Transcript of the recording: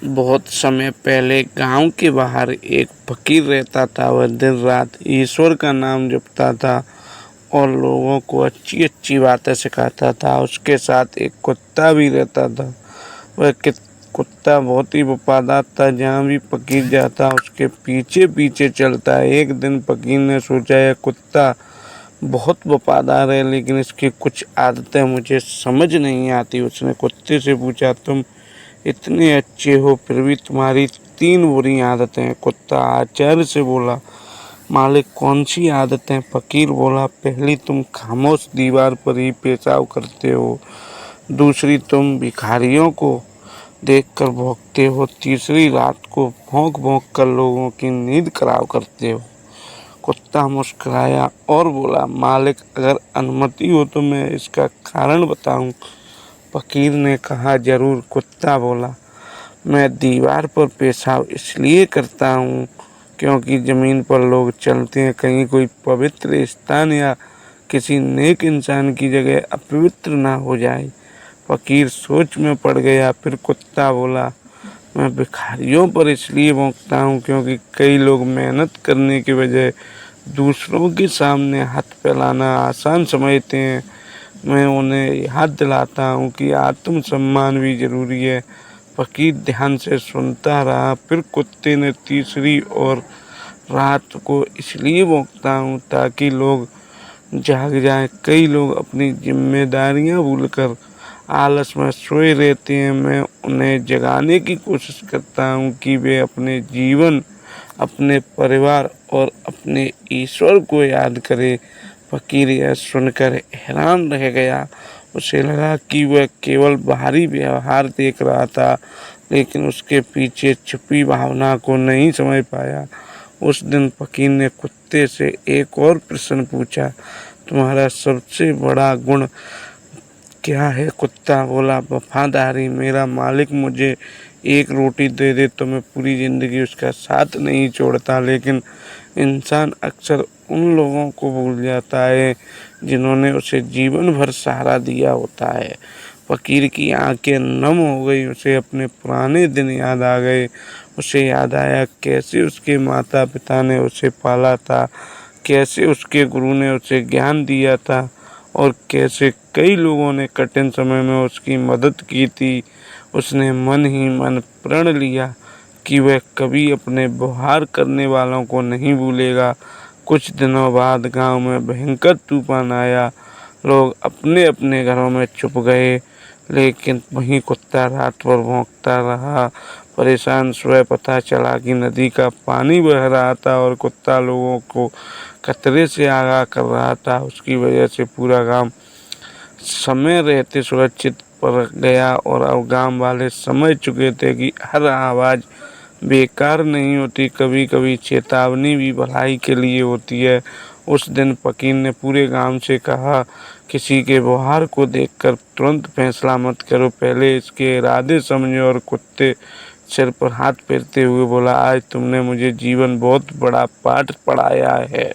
बहुत समय पहले गांव के बाहर एक फकीर रहता था। वह दिन रात ईश्वर का नाम जपता था और लोगों को अच्छी अच्छी बातें सिखाता था। उसके साथ एक कुत्ता भी रहता था। वह कुत्ता बहुत ही वफादार था। जहाँ भी फकीर जाता उसके पीछे पीछे चलता। एक दिन फकीर ने सोचा यह कुत्ता बहुत वफादार है, लेकिन इसकी कुछ आदतें मुझे समझ नहीं आती। उसने कुत्ते से पूछा, तुम इतने अच्छे हो फिर भी तुम्हारी 3 बुरी आदतें हैं। कुत्ता आश्चर्य से बोला, मालिक कौन सी आदतें? फकीर बोला, पहली तुम खामोश दीवार पर ही पेशाब करते हो। दूसरी तुम भिखारियों को देखकर भौंकते हो। तीसरी रात को भौंक भौंक कर लोगों की नींद खराब करते हो। कुत्ता मुस्कुराया और बोला, मालिक अगर अनुमति हो तो मैं इसका कारण बताऊं। फकीर ने कहा, जरूर। कुत्ता बोला, मैं दीवार पर पेशाब इसलिए करता हूँ क्योंकि ज़मीन पर लोग चलते हैं, कहीं कोई पवित्र स्थान या किसी नेक इंसान की जगह अपवित्र ना हो जाए। फकीर सोच में पड़ गया। फिर कुत्ता बोला, मैं भिखारियों पर इसलिए भौंकता हूँ क्योंकि कई लोग मेहनत करने के बजाय दूसरों के सामने हाथ फैलाना आसान समझते हैं। मैं उन्हें याद दिलाता हूँ कि आत्मसम्मान भी ज़रूरी है। फकीर ध्यान से सुनता रहा। फिर कुत्ते ने तीसरी और रात को इसलिए भौंकता हूँ ताकि लोग जाग जाएं। कई लोग अपनी जिम्मेदारियां भूलकर आलस में सोए रहते हैं। मैं उन्हें जगाने की कोशिश करता हूँ कि वे अपने जीवन, अपने परिवार और अपने ईश्वर को याद करें। फकीर यह सुनकर हैरान रह गया। उसे लगा कि वह केवल बाहरी व्यवहार देख रहा था, लेकिन उसके पीछे छुपी भावना को नहीं समझ पाया। उस दिन फकीर ने कुत्ते से एक और प्रश्न पूछा, तुम्हारा सबसे बड़ा गुण क्या है? कुत्ता बोला, वफादारी। मेरा मालिक मुझे एक रोटी दे दे तो मैं पूरी ज़िंदगी उसका साथ नहीं छोड़ता। लेकिन इंसान अक्सर उन लोगों को भूल जाता है जिन्होंने उसे जीवन भर सहारा दिया होता है। फकीर की आंखें नम हो गई। उसे अपने पुराने दिन याद आ गए। उसे याद आया कैसे उसके माता पिता ने उसे पाला था, कैसे उसके गुरु ने उसे ज्ञान दिया था और कैसे कई लोगों ने कठिन समय में उसकी मदद की थी। उसने मन ही मन प्रण लिया कि वह कभी अपने व्यवहार करने वालों को नहीं भूलेगा। कुछ दिनों बाद गांव में भयंकर तूफान आया। लोग अपने अपने घरों में छुप गए, लेकिन वहीं कुत्ता रात भर भौंकता रहा। परेशान सुबह पता चला कि नदी का पानी बह रहा था और कुत्ता लोगों को खतरे से आगाह कर रहा था। उसकी वजह से पूरा गांव समय रहते सुरक्षित पड़ गया और अब गांव वाले समझ चुके थे कि हर आवाज़ बेकार नहीं होती, कभी कभी चेतावनी भी भलाई के लिए होती है। उस दिन फकीर ने पूरे गांव से कहा, किसी के व्यवहार को देखकर तुरंत फैसला मत करो, पहले इसके इरादे समझो। और कुत्ते सिर पर हाथ फेरते हुए बोला, आज तुमने मुझे जीवन बहुत बड़ा पाठ पढ़ाया है।